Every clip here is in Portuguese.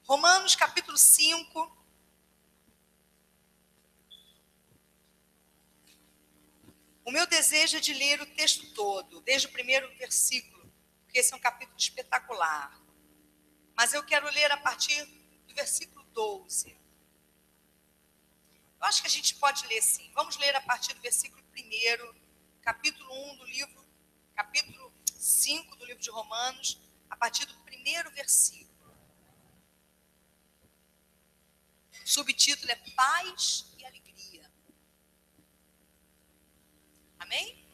Romanos capítulo 5. O meu desejo é de ler o texto todo, desde o primeiro versículo, porque esse é um capítulo espetacular. Mas eu quero ler a partir do versículo 12. Eu acho que a gente pode ler sim. Vamos ler a partir do versículo 1, capítulo 1 do livro, capítulo 5 do livro de Romanos, a partir do primeiro versículo. O subtítulo é Paz e Alegria. Amém?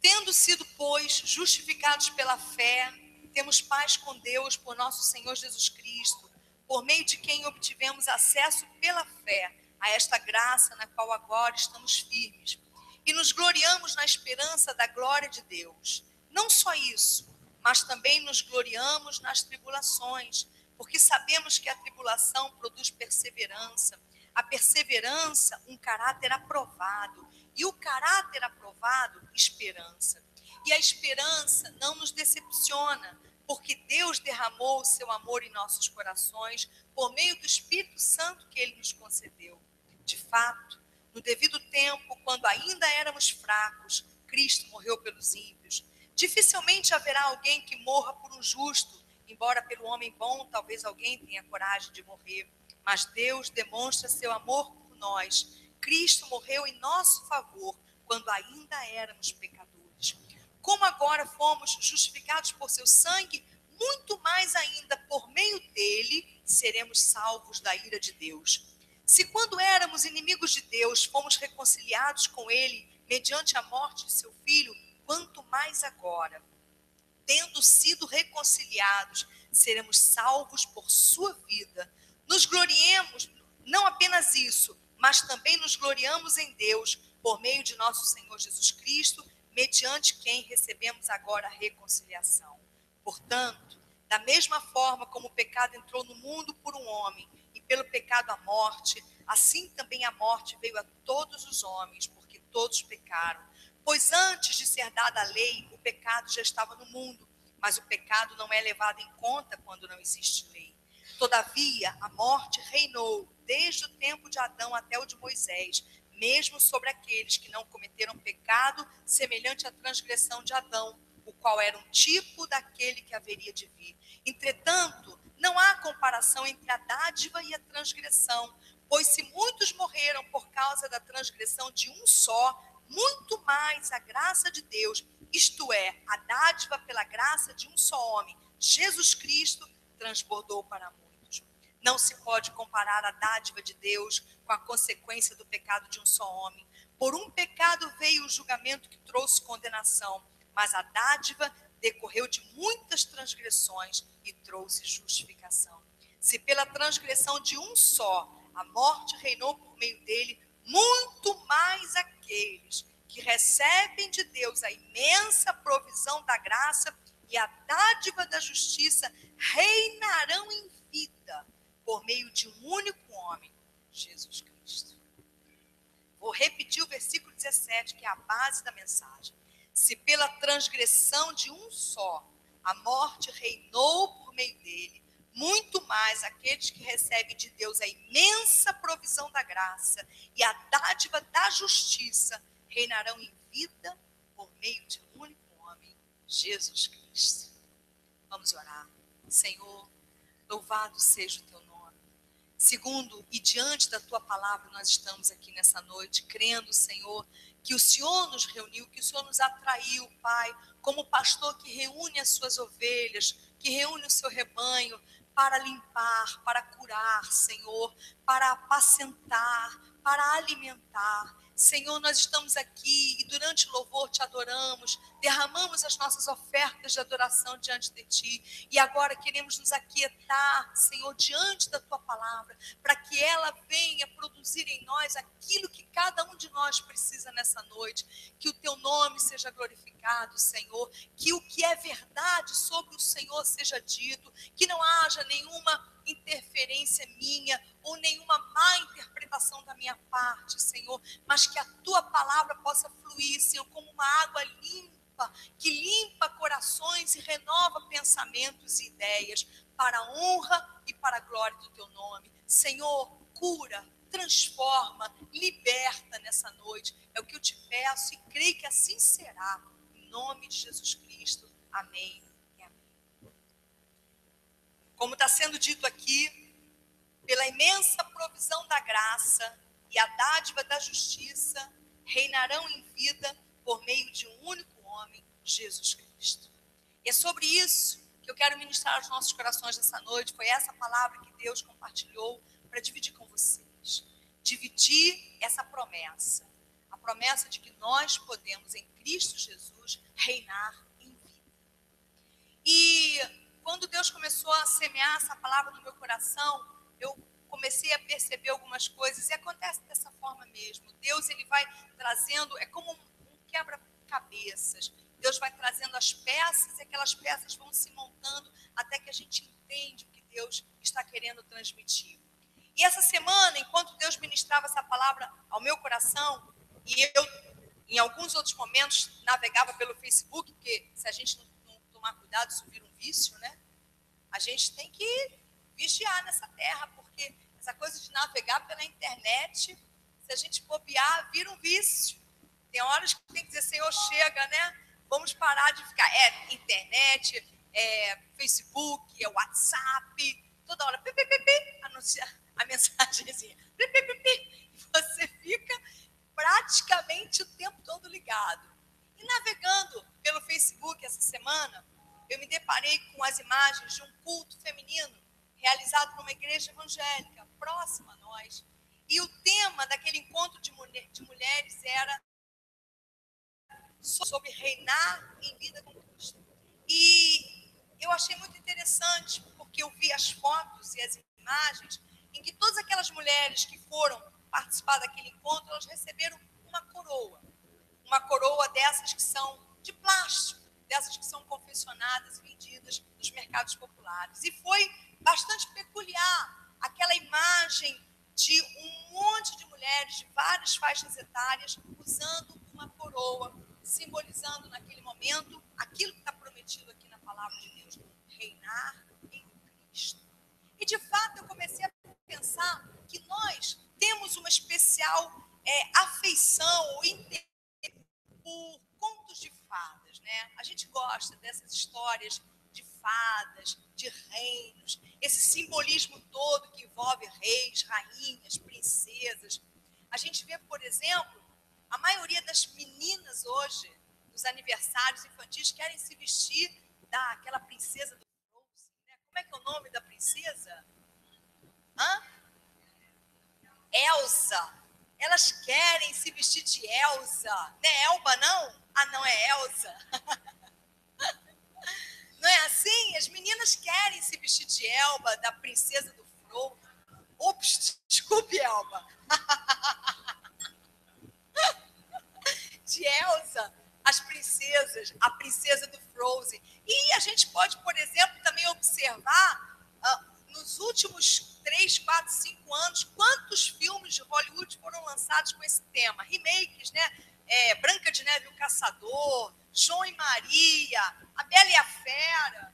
Tendo sido, pois, justificados pela fé, temos paz com Deus por nosso Senhor Jesus Cristo, por meio de quem obtivemos acesso pela fé a esta graça na qual agora estamos firmes. E nos gloriamos na esperança da glória de Deus. Não só isso, mas também nos gloriamos nas tribulações, porque sabemos que a tribulação produz perseverança. A perseverança, um caráter aprovado. E o caráter aprovado, esperança. E a esperança não nos decepciona, porque Deus derramou o seu amor em nossos corações por meio do Espírito Santo que Ele nos concedeu. De fato, no devido tempo, quando ainda éramos fracos, Cristo morreu pelos ímpios. Dificilmente haverá alguém que morra por um justo, embora pelo homem bom talvez alguém tenha coragem de morrer. Mas Deus demonstra seu amor por nós. Cristo morreu em nosso favor quando ainda éramos pecadores. Como agora fomos justificados por seu sangue, muito mais ainda por meio dele seremos salvos da ira de Deus. Se quando éramos inimigos de Deus, fomos reconciliados com ele mediante a morte de seu filho, quanto mais agora, tendo sido reconciliados, seremos salvos por sua vida. Nos gloriemos, não apenas isso, mas também nos gloriamos em Deus, por meio de nosso Senhor Jesus Cristo, mediante quem recebemos agora a reconciliação. Portanto, da mesma forma como o pecado entrou no mundo por um homem, e pelo pecado a morte, assim também a morte veio a todos os homens, porque todos pecaram. Pois antes de ser dada a lei, o pecado já estava no mundo, mas o pecado não é levado em conta quando não existe lei. Todavia, a morte reinou desde o tempo de Adão até o de Moisés, mesmo sobre aqueles que não cometeram pecado semelhante à transgressão de Adão, o qual era um tipo daquele que haveria de vir. Entretanto, não há comparação entre a dádiva e a transgressão, pois se muitos morreram por causa da transgressão de um só, muito mais a graça de Deus, isto é, a dádiva pela graça de um só homem, Jesus Cristo, transbordou para muitos. Não se pode comparar a dádiva de Deus com a consequência do pecado de um só homem. Por um pecado veio o julgamento que trouxe condenação, mas a dádiva decorreu de muitas transgressões e trouxe justificação. Se pela transgressão de um só a morte reinou por meio dele, muito mais aqueles que recebem de Deus a imensa provisão da graça e a dádiva da justiça reinarão em vida por meio de um único homem, Jesus Cristo. Vou repetir o versículo 17, que é a base da mensagem. Se pela transgressão de um só a morte reinou por meio dele, muito mais aqueles que recebem de Deus a imensa provisão da graça e a dádiva da justiça reinarão em vida por meio de um único homem, Jesus Cristo. Vamos orar. Senhor, louvado seja o teu nome. Segundo, e diante da tua palavra, nós estamos aqui nessa noite, crendo, Senhor, que o Senhor nos reuniu, que o Senhor nos atraiu, Pai, como pastor que reúne as suas ovelhas, que reúne o seu rebanho, para limpar, para curar, Senhor, para apacentar, para alimentar. Senhor, nós estamos aqui e durante o louvor te adoramos, derramamos as nossas ofertas de adoração diante de ti e agora queremos nos aquietar, Senhor, diante da tua palavra, para que ela venha produzir em nós aquilo que cada um de nós precisa nessa noite, que o teu nome seja glorificado, Senhor, que o que é verdade sobre o Senhor seja dito, que não haja nenhuma interferência minha ou nenhuma má interpretação da minha parte, Senhor, mas que a tua palavra possa fluir, Senhor, como uma água limpa limpa corações e renova pensamentos e ideias para a honra e para a glória do teu nome. Senhor, cura, transforma, liberta nessa noite. É o que eu te peço e creio que assim será. Em nome de Jesus Cristo. Amém e amém. Como está sendo dito aqui, pela imensa provisão da graça e a dádiva da justiça, reinarão em vida por meio de um único homem, Jesus Cristo. E é sobre isso que eu quero ministrar aos nossos corações nessa noite. Foi essa palavra que Deus compartilhou para dividir com vocês. Dividir essa promessa. A promessa de que nós podemos, em Cristo Jesus, reinar em vida. E quando Deus começou a semear essa palavra no meu coração, eu comecei a perceber algumas coisas. E acontece dessa forma mesmo. Deus, ele vai trazendo, é como um quebra-cabeças. Deus vai trazendo as peças e aquelas peças vão se montando até que a gente entende o que Deus está querendo transmitir. E essa semana, enquanto Deus ministrava essa palavra ao meu coração, e eu, em alguns outros momentos, navegava pelo Facebook, porque se a gente não tomar cuidado, isso vira um vício, né? A gente tem que vigiar nessa terra, porque essa coisa de navegar pela internet, se a gente bobear, vira um vício. Tem horas que tem que dizer, Senhor, chega, né? Vamos parar de ficar, internet, Facebook, WhatsApp, toda hora, anunciar a mensagenzinha, e você fica praticamente o tempo todo ligado. E navegando pelo Facebook essa semana, eu me deparei com as imagens de um culto feminino realizado numa igreja evangélica, próxima a nós. E o tema daquele encontro de mulheres era sobre reinar em vida com Cristo. E eu achei muito interessante, porque eu vi as fotos e as imagens em que todas aquelas mulheres que foram participar daquele encontro, elas receberam uma coroa dessas que são de plástico, dessas que são confeccionadas e vendidas nos mercados populares. E foi bastante peculiar aquela imagem de um monte de mulheres de várias faixas etárias usando uma coroa, simbolizando naquele momento aquilo que está prometido aqui na palavra de Deus, reinar em Cristo. E de fato eu comecei a pensar que nós temos uma especial afeição ou interesse por contos de fadas, né? A gente gosta dessas histórias de fadas, de reinos, esse simbolismo todo que envolve reis, rainhas, princesas. A gente vê, por exemplo, a maioria das meninas hoje, nos aniversários infantis, querem se vestir daquela princesa do Frozen, né? Como é que é o nome da princesa? Elsa. Elas querem se vestir de Elsa. Não é Elba, não? Ah, não, é Elsa. Não é assim? As meninas querem se vestir de Elba, da princesa do Frozen. Ops, desculpe, Elba. De Elsa, as princesas, a princesa do Frozen. E a gente pode, por exemplo, também observar nos últimos 3, 4, 5 anos, quantos filmes de Hollywood foram lançados com esse tema? Remakes, né? Branca de Neve e o Caçador, João e Maria, A Bela e a Fera,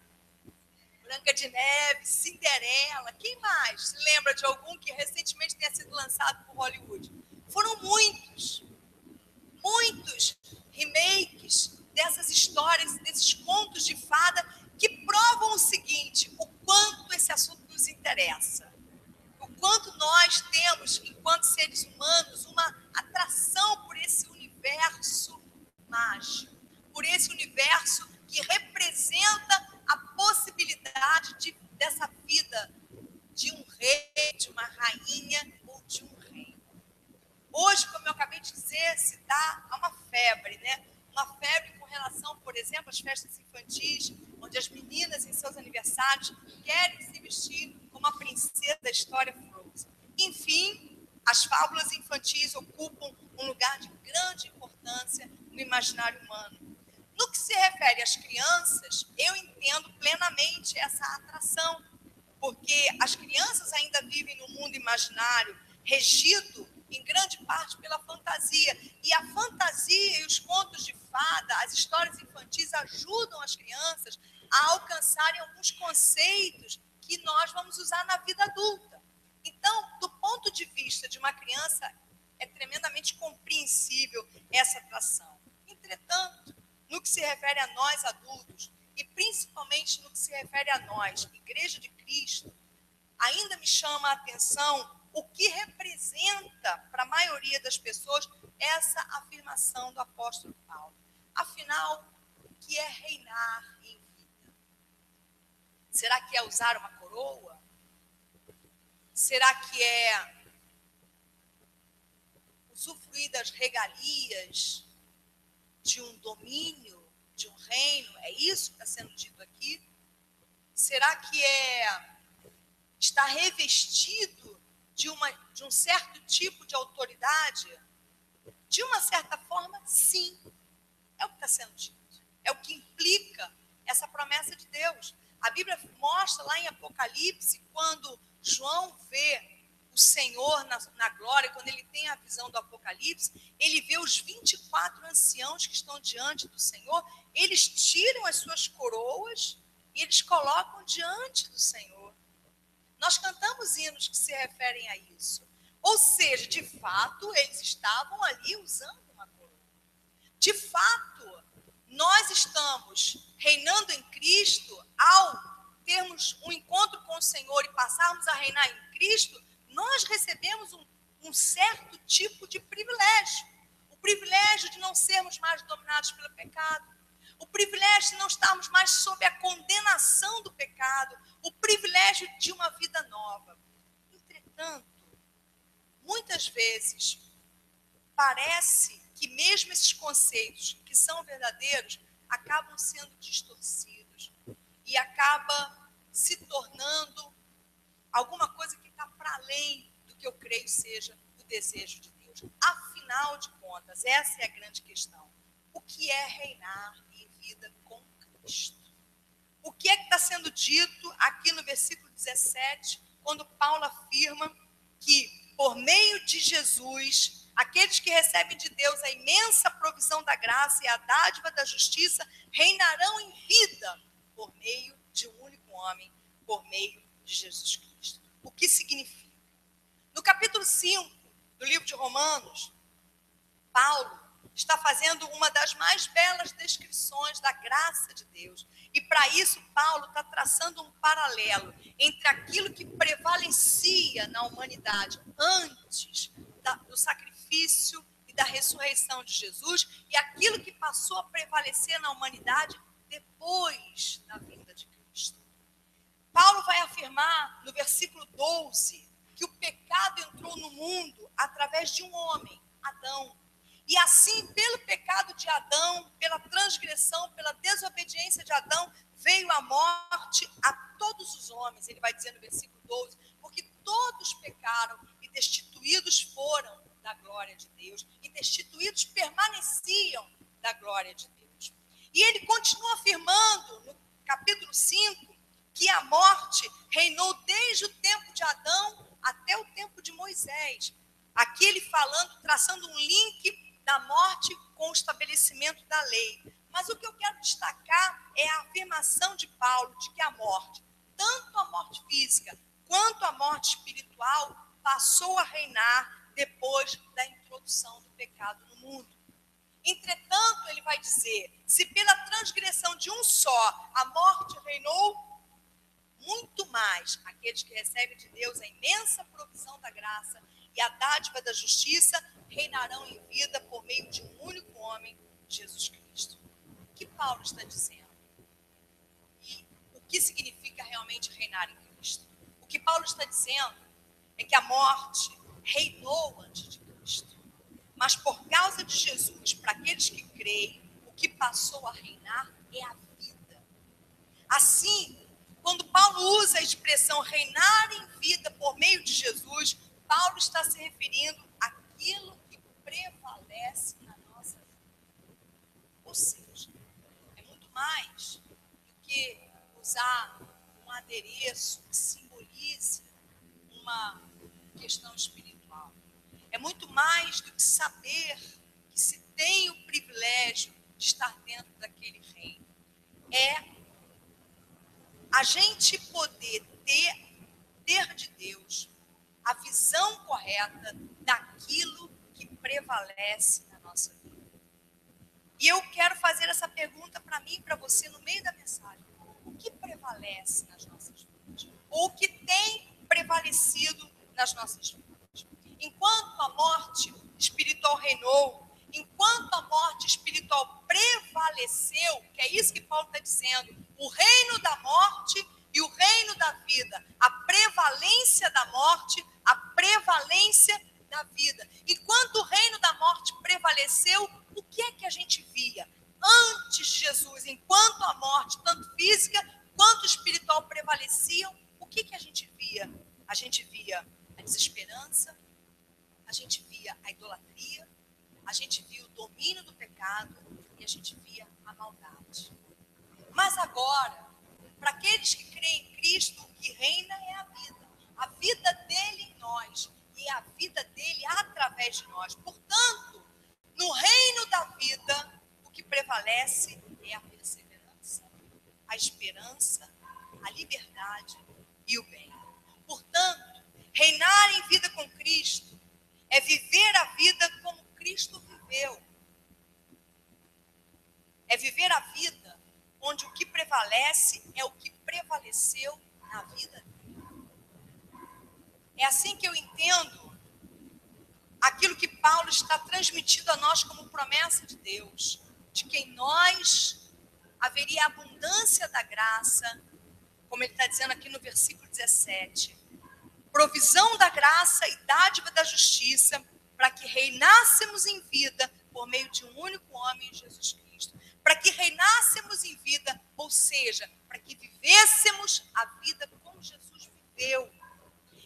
Branca de Neve, Cinderela. Quem mais se lembra de algum que recentemente tenha sido lançado por Hollywood? Foram muitos remakes dessas histórias, desses contos de fada, que provam o seguinte: o quanto esse assunto nos interessa, o quanto nós temos, enquanto seres humanos, uma atração por esse universo mágico, por esse universo que representa a possibilidade dessa vida de um rei, de uma rainha ou de um rei. Hoje, como eu acabei de dizer, se dá uma febre, né? Uma febre com relação, por exemplo, às festas infantis, onde as meninas, em seus aniversários, querem se vestir como a princesa da história Frozen. Enfim, as fábulas infantis ocupam um lugar de grande importância no imaginário humano. No que se refere às crianças, eu entendo plenamente essa atração, porque as crianças ainda vivem no mundo imaginário, regido em grande parte pela fantasia. E a fantasia e os contos de fada, as histórias infantis ajudam as crianças a alcançarem alguns conceitos que nós vamos usar na vida adulta. Então, do ponto de vista de uma criança, é tremendamente compreensível essa atração. Entretanto, no que se refere a nós adultos, e principalmente no que se refere a nós, Igreja de Cristo, ainda me chama a atenção o que representa para a maioria das pessoas essa afirmação do apóstolo Paulo. Afinal, o que é reinar em vida? Será que é usar uma coroa? Será que é usufruir das regalias de um domínio, de um reino? É isso que está sendo dito aqui? Será que é estar revestido de um certo tipo de autoridade? De uma certa forma, sim. É o que está sendo dito. É o que implica essa promessa de Deus. A Bíblia mostra lá em Apocalipse, quando João vê o Senhor na glória, quando ele tem a visão do Apocalipse, ele vê os 24 anciãos que estão diante do Senhor, eles tiram as suas coroas e eles colocam diante do Senhor. Nós cantamos hinos que se referem a isso. Ou seja, de fato, eles estavam ali usando uma coroa. De fato, nós estamos reinando em Cristo. Ao termos um encontro com o Senhor e passarmos a reinar em Cristo, nós recebemos um certo tipo de privilégio. O privilégio de não sermos mais dominados pelo pecado. O privilégio de não estarmos mais sob a condenação do pecado. O privilégio de uma vida nova. Entretanto, muitas vezes, parece que mesmo esses conceitos que são verdadeiros acabam sendo distorcidos e acaba se tornando alguma coisa que está para além do que eu creio seja o desejo de Deus. Afinal de contas, essa é a grande questão. O que é reinar em vida com Cristo? O que é que está sendo dito aqui no versículo 17, quando Paulo afirma que, por meio de Jesus, aqueles que recebem de Deus a imensa provisão da graça e a dádiva da justiça reinarão em vida por meio de um único homem, por meio de Jesus Cristo. O que significa? No capítulo 5 do livro de Romanos, Paulo está fazendo uma das mais belas descrições da graça de Deus. E para isso, Paulo está traçando um paralelo entre aquilo que prevalecia na humanidade antes do sacrifício e da ressurreição de Jesus e aquilo que passou a prevalecer na humanidade depois da vinda de Cristo. Paulo vai afirmar no versículo 12 que o pecado entrou no mundo através de um homem, Adão. E assim, pelo pecado de Adão, pela transgressão, pela desobediência de Adão, veio a morte a todos os homens. Ele vai dizer no versículo 12, porque todos pecaram e destituídos foram da glória de Deus. E destituídos permaneciam da glória de Deus. E ele continua afirmando no capítulo 5, que a morte reinou desde o tempo de Adão até o tempo de Moisés. Aqui ele falando, traçando um link da morte com o estabelecimento da lei. Mas o que eu quero destacar é a afirmação de Paulo de que a morte, tanto a morte física quanto a morte espiritual, passou a reinar depois da introdução do pecado no mundo. Entretanto, ele vai dizer, se pela transgressão de um só a morte reinou, muito mais aqueles que recebem de Deus a imensa provisão da graça e a dádiva da justiça reinarão em vida por meio de um único homem, Jesus Cristo. O que Paulo está dizendo? E o que significa realmente reinar em Cristo? O que Paulo está dizendo é que a morte reinou antes de Cristo. Mas por causa de Jesus, para aqueles que creem, o que passou a reinar é a vida. Assim, quando Paulo usa a expressão reinar em vida por meio de Jesus, Paulo está se referindo àquilo que prevalece na nossa vida. Ou seja, é muito mais do que usar um adereço que simbolize uma questão espiritual. É muito mais do que saber que se tem o privilégio de estar dentro daquele reino. É a gente poder ter de Deus a visão correta daquilo que prevalece na nossa vida. E eu quero fazer essa pergunta para mim e para você no meio da mensagem. O que prevalece nas nossas vidas? Ou o que tem prevalecido nas nossas vidas? Enquanto a morte espiritual reinou, enquanto a morte espiritual prevaleceu, que é isso que Paulo está dizendo, o reino da morte e o reino da vida, a prevalência da morte, a prevalência da vida. Enquanto o reino da morte prevaleceu, o que é que a gente via? Antes de Jesus, enquanto a morte, tanto física quanto espiritual, prevaleciam, o que que a gente via? A gente via a desesperança, a gente via a idolatria, a gente via o domínio do pecado e a gente via a maldade. Mas agora, para aqueles que creem em Cristo, o que reina é a vida dele em nós e a vida dele através de nós. Portanto, no reino da vida, o que prevalece é a perseverança, a esperança, a liberdade e o bem. Portanto, reinar em vida com Cristo é viver a vida como Cristo viveu. É viver a vida onde o que prevalece é o que prevaleceu na vida dele. É assim que eu entendo aquilo que Paulo está transmitindo a nós como promessa de Deus, de que em nós haveria abundância da graça, como ele está dizendo aqui no versículo 17, provisão da graça e dádiva da justiça, para que reinássemos em vida por meio de um único homem, Jesus Cristo. Para que reinássemos em vida, ou seja, para que vivêssemos a vida como Jesus viveu.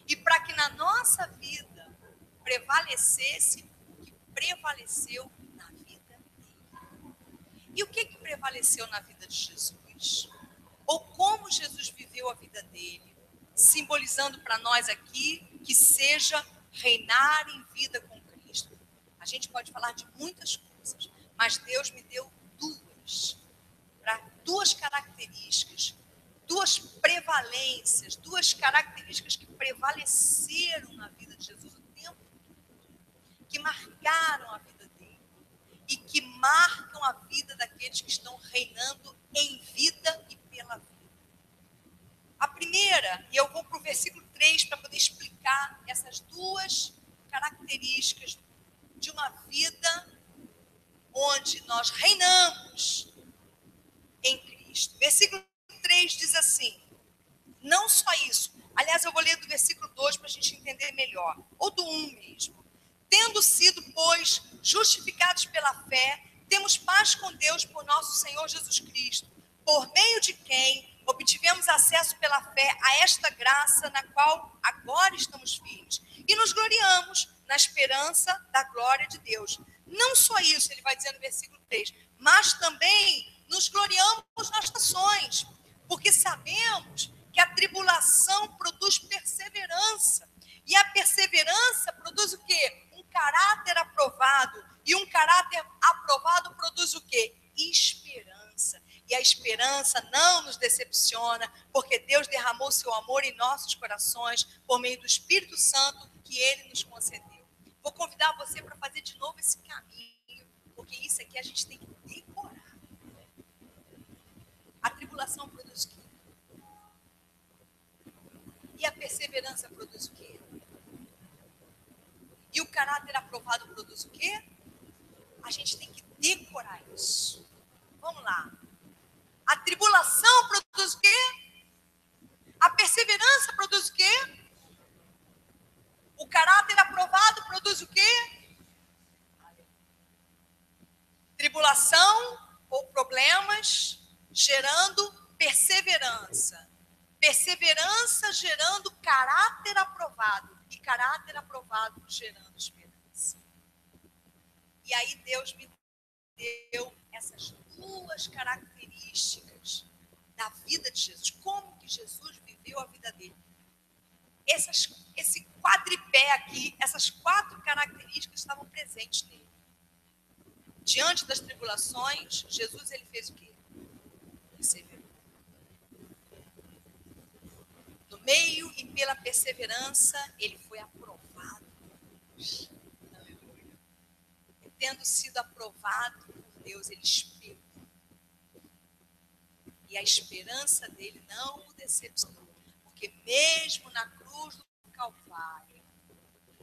E para que na nossa vida prevalecesse o que prevaleceu na vida dele. E o que prevaleceu na vida de Jesus? Ou como Jesus viveu a vida dele? Simbolizando para nós aqui que seja reinar em vida com Cristo. A gente pode falar de muitas coisas, mas Deus me deu duas características, duas prevalências, duas características que prevaleceram na vida de Jesus o tempo todo, que marcaram a vida dele e que marcam a vida daqueles que estão reinando em vida e pela vida. A primeira, e eu vou para o versículo 3 para poder explicar essas duas características de uma vida onde nós reinamos em Cristo. Versículo 3 diz assim, não só isso, aliás, eu vou ler do versículo 2 para a gente entender melhor, ou do 1 mesmo. Tendo sido, pois, justificados pela fé, temos paz com Deus por nosso Senhor Jesus Cristo, por meio de quem obtivemos acesso pela fé a esta graça na qual agora estamos firmes. E nos gloriamos na esperança da glória de Deus. Não só isso, ele vai dizer no versículo 3, mas também nos gloriamos nas nações, porque sabemos que a tribulação produz perseverança. E a perseverança produz o quê? Um caráter aprovado. E um caráter aprovado produz o quê? Esperança. E a esperança não nos decepciona, porque Deus derramou seu amor em nossos corações por meio do Espírito Santo que Ele nos concedeu. Vou convidar você para fazer de novo esse caminho, porque isso aqui a gente tem que decorar. A tribulação produz o quê? E a perseverança produz o quê? E o caráter aprovado produz o quê? A gente tem que decorar isso. Vamos lá. A tribulação produz o quê? A perseverança produz o quê? O caráter aprovado produz o quê? Tribulação ou problemas gerando perseverança. Perseverança gerando caráter aprovado. E caráter aprovado gerando esperança. E aí Deus me deu essas duas características da vida de Jesus. Como que Jesus viveu a vida dele? Esse quadripé aqui, essas 4 características estavam presentes nele. Diante das tribulações, Jesus ele fez o quê? Perseverou. No meio e pela perseverança, ele foi aprovado. Aleluia. E tendo sido aprovado por Deus, ele esperou. E a esperança dele não o decepcionou. Porque mesmo na cruz do Calvário,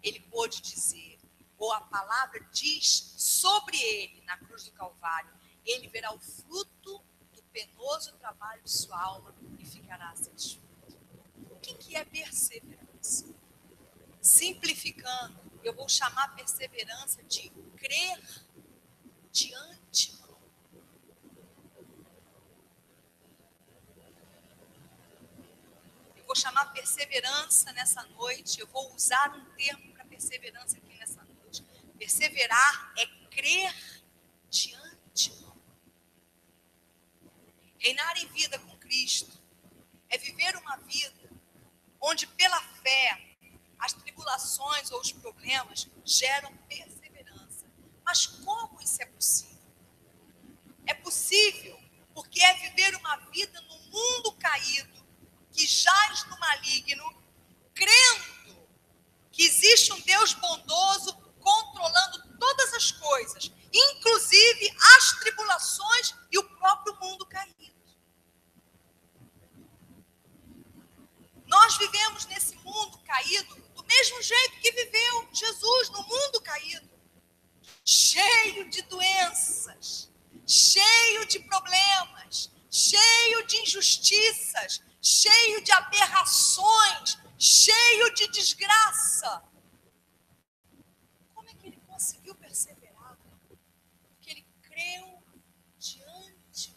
ele pôde dizer, ou a palavra diz sobre ele, na cruz do Calvário, ele verá o fruto do penoso trabalho de sua alma e ficará satisfeito. O que é perseverança? Simplificando, eu vou chamar a perseverança de crer de antemão. Eu vou chamar perseverança nessa noite, eu vou usar um termo para perseverança aqui nessa noite. Perseverar é crer de antemão. Reinar em vida com Cristo é viver uma vida onde pela fé as tribulações ou os problemas geram perseverança. Mas como isso é possível? É possível porque é viver uma vida no mundo caído, que jaz no maligno, crendo que existe um Deus bondoso controlando todas as coisas, inclusive as tribulações e o próprio mundo caído. Nós vivemos nesse mundo caído do mesmo jeito que viveu Jesus no mundo caído. Cheio de doenças, cheio de problemas, cheio de injustiças, cheio de aberrações, cheio de desgraça. Como é que ele conseguiu perseverar? Porque ele creu diante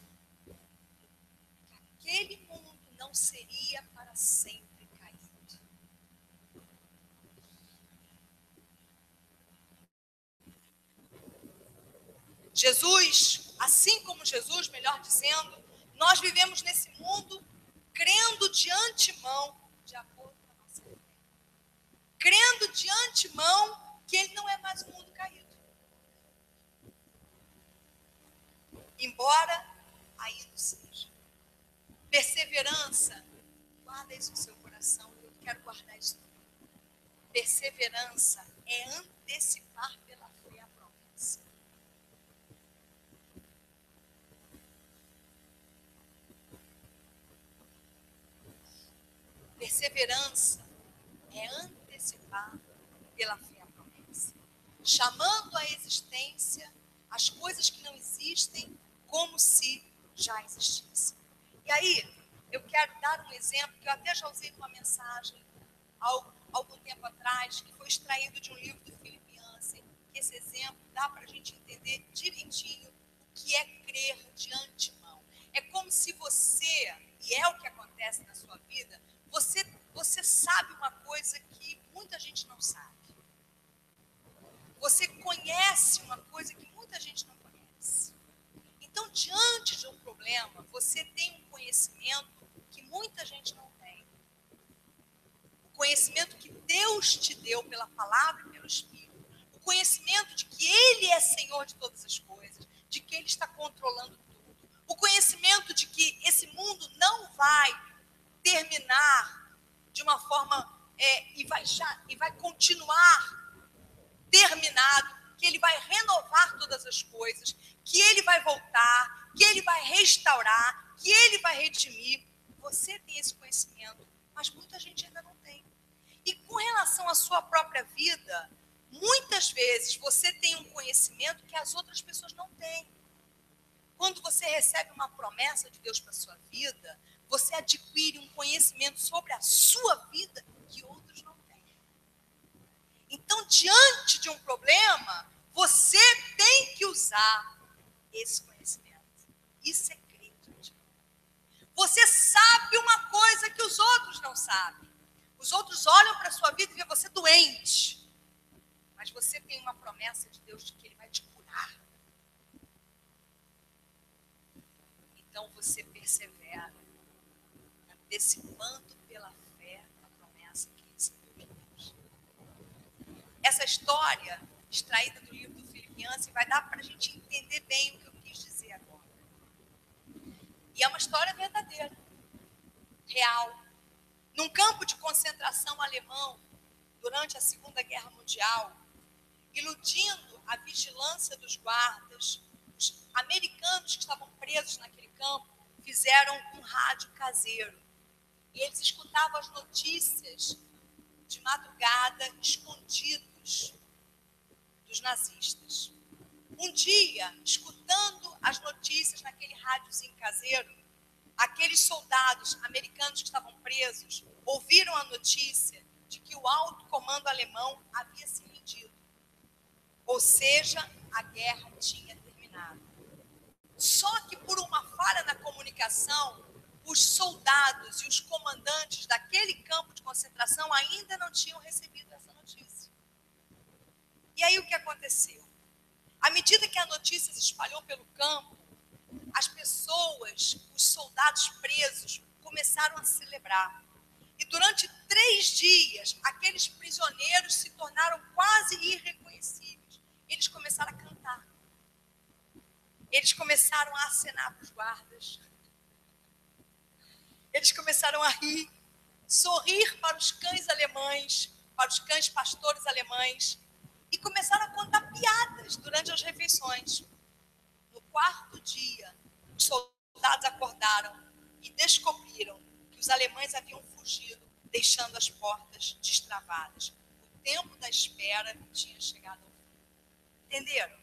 que aquele mundo não seria para sempre caído. Jesus, assim como Jesus, melhor dizendo, nós vivemos nesse mundo crendo de antemão, de acordo com a nossa fé. Crendo de antemão que ele não é mais um mundo caído. Embora ainda seja. Perseverança, guarda isso no seu coração, eu quero guardar isso. Perseverança é antecipar pela fé a promessa. Perseverança é antecipar pela fé a promessa. Chamando à existência as coisas que não existem como se já existissem. E aí, eu quero dar um exemplo que eu até já usei numa mensagem algum tempo atrás, que foi extraído de um livro do Philip Yancey. Esse exemplo dá para a gente entender direitinho o que é crer de antemão. É como se você, e é o que acontece na sua vida, você sabe uma coisa que muita gente não sabe. Você conhece uma coisa que muita gente não conhece. Então, diante de um problema, você tem um conhecimento que muita gente não tem. O conhecimento que Deus te deu pela palavra e pelo Espírito. O conhecimento de que Ele é Senhor de todas as coisas, de que Ele está controlando tudo. O conhecimento de que esse mundo não vai terminar de uma forma e vai continuar terminado, que ele vai renovar todas as coisas, que ele vai voltar, que ele vai restaurar, que ele vai redimir. Você tem esse conhecimento, mas muita gente ainda não tem. E com relação à sua própria vida, muitas vezes você tem um conhecimento que as outras pessoas não têm. Quando você recebe uma promessa de Deus para a sua vida, você adquire um conhecimento sobre a sua vida que outros não têm. Então, diante de um problema, você tem que usar esse conhecimento. Isso é crer. Você sabe uma coisa que os outros não sabem. Os outros olham para a sua vida e vê você doente. Mas você tem uma promessa de Deus de que Ele vai te curar. Então, você persevera, antecipando pela fé a promessa que recebeu de Deus. Essa história, extraída do livro do Philip criança e vai dar para a gente entender bem o que eu quis dizer agora. E é uma história verdadeira, real. Num campo de concentração alemão, durante a Segunda Guerra Mundial, iludindo a vigilância dos guardas, os americanos que estavam presos naquele campo fizeram um rádio caseiro. E eles escutavam as notícias de madrugada, escondidos dos nazistas. Um dia, escutando as notícias naquele rádiozinho caseiro, aqueles soldados americanos que estavam presos ouviram a notícia de que o alto comando alemão havia se rendido. Ou seja, a guerra tinha terminado. Só que por uma falha na comunicação, os soldados e os comandantes daquele campo de concentração ainda não tinham recebido essa notícia. E aí o que aconteceu? À medida que a notícia se espalhou pelo campo, as pessoas, os soldados presos, começaram a celebrar. E durante 3 dias, aqueles prisioneiros se tornaram quase irreconhecíveis. Eles começaram a cantar. Eles começaram a acenar para os guardas. Eles começaram a rir, sorrir para os cães alemães, para os cães pastores alemães, e começaram a contar piadas durante as refeições. No 4º dia, os soldados acordaram e descobriram que os alemães haviam fugido, deixando as portas destravadas. O tempo da espera tinha chegado ao fim. Entenderam?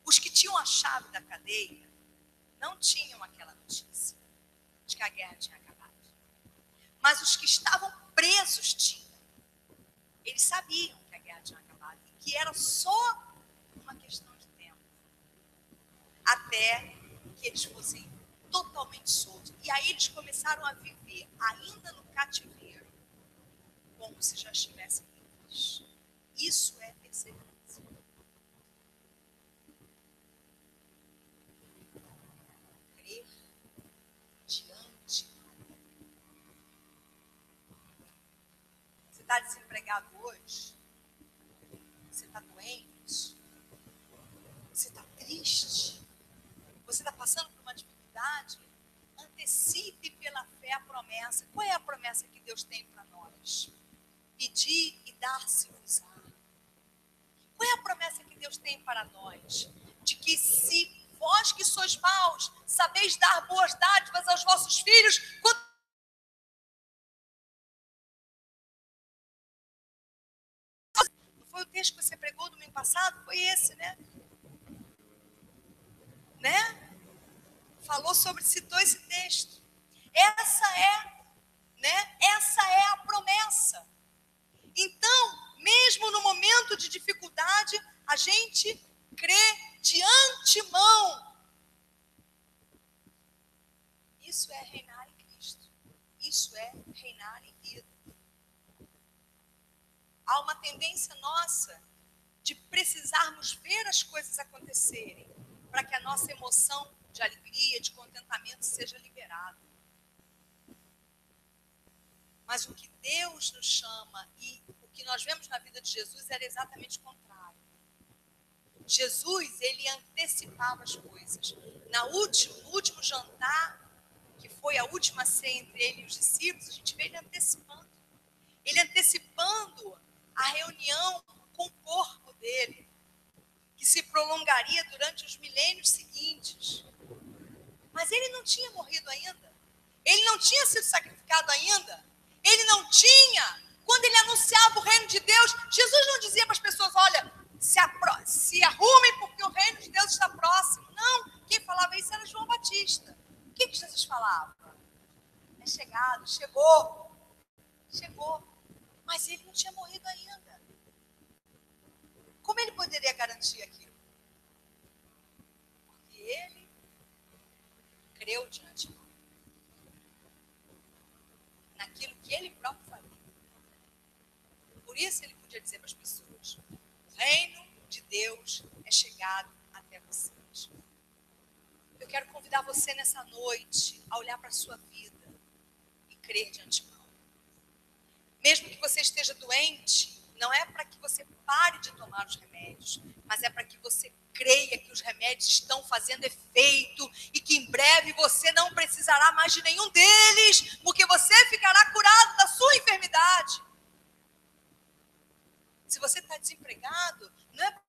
Os que tinham a chave da cadeia não tinham aquela notícia de que a guerra tinha acabado. Mas os que estavam presos tinham. Eles sabiam que a guerra tinha acabado e que era só uma questão de tempo. Até que eles fossem totalmente soltos. E aí eles começaram a viver, ainda no cativeiro, como se já estivessem livres. Isso é perseverança. Crer diante. Você está desempregado hoje? Você está doente? Você está triste? Você está passando por uma dificuldade? Antecipe pela fé a promessa. Qual é a promessa que Deus tem para nós? Pedir e dar-se-vos-á. Qual é a promessa que Deus tem para nós? De que se vós que sois maus, sabeis dar boas dádivas aos vossos filhos, não foi o texto que você pregou no domingo passado? Foi esse, né? Falou sobre, citou esse texto. Essa é a promessa. Então, mesmo no momento de dificuldade, a gente crê de antemão. Isso é reinar em Cristo. Isso é reinar em vida. Há uma tendência nossa de precisarmos ver as coisas acontecerem para que a nossa emoção de alegria, de contentamento seja liberada. Mas o que Deus nos chama e o que nós vemos na vida de Jesus era exatamente o contrário. Jesus, ele antecipava as coisas. No último jantar, que foi a última ceia entre ele e os discípulos, a gente vê ele antecipando. Ele antecipando a reunião com o corpo dele, que se prolongaria durante os milênios seguintes. Mas ele não tinha morrido ainda. Ele não tinha sido sacrificado ainda. Ele não tinha. Quando ele anunciava o reino de Deus, Jesus não dizia para as pessoas, olha, se arrumem porque o reino de Deus está próximo. Não, quem falava isso era João Batista. O que Jesus falava? É chegado, chegou. Mas ele não tinha morrido ainda. Como ele poderia garantir aquilo? Porque ele creu de antemão naquilo que ele próprio faria. Por isso ele podia dizer para as pessoas, o reino de Deus é chegado até vocês. Eu quero convidar você nessa noite a olhar para a sua vida e crer de antemão. Mesmo que você esteja doente, não é para que você pare de tomar os remédios, mas é para que você creia que os remédios estão fazendo efeito e que em breve você não precisará mais de nenhum deles, porque você ficará curado da sua enfermidade. Se você está desempregado, não é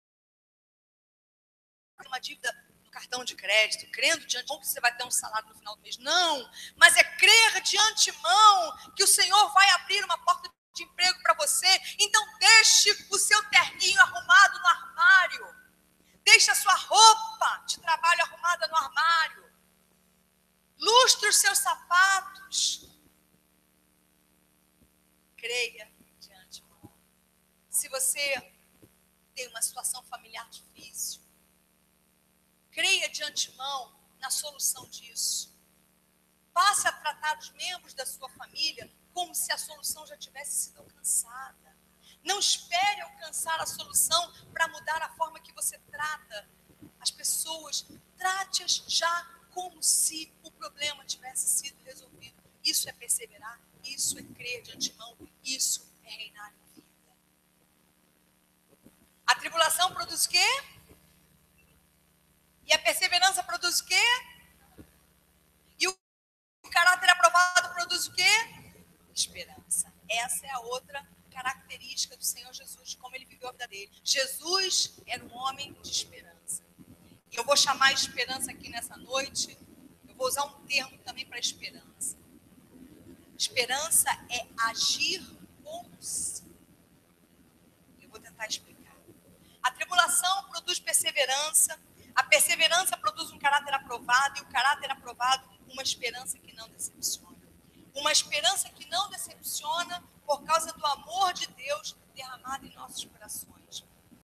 uma dívida no cartão de crédito, crendo de antemão que você vai ter um salário no final do mês. Não, mas é crer de antemão que o Senhor vai abrir uma porta de emprego para você. Então deixe o seu terninho arrumado no armário. Deixe a sua roupa de trabalho arrumada no armário. Lustre os seus sapatos. Creia de antemão. Se você tem uma situação familiar difícil, creia de antemão na solução disso. Passe a tratar os membros da sua família como se a solução já tivesse sido alcançada. Não espere alcançar a solução para mudar a forma que você trata as pessoas. Trate-as já como se o problema tivesse sido resolvido. Isso é perseverar, isso é crer de antemão, isso é reinar em vida. A tribulação produz o quê? E a perseverança produz o quê? E o caráter aprovado produz o quê? Esperança. Essa é a outra característica do Senhor Jesus, de como ele viveu a vida dele. Jesus era um homem de esperança. E eu vou chamar esperança aqui nessa noite, eu vou usar um termo também para esperança. Esperança é agir como se. Eu vou tentar explicar. A tribulação produz perseverança, a perseverança produz um caráter aprovado, e o caráter aprovado, uma esperança que não decepciona. Uma esperança que não decepciona por causa do amor de Deus derramado em nossos corações.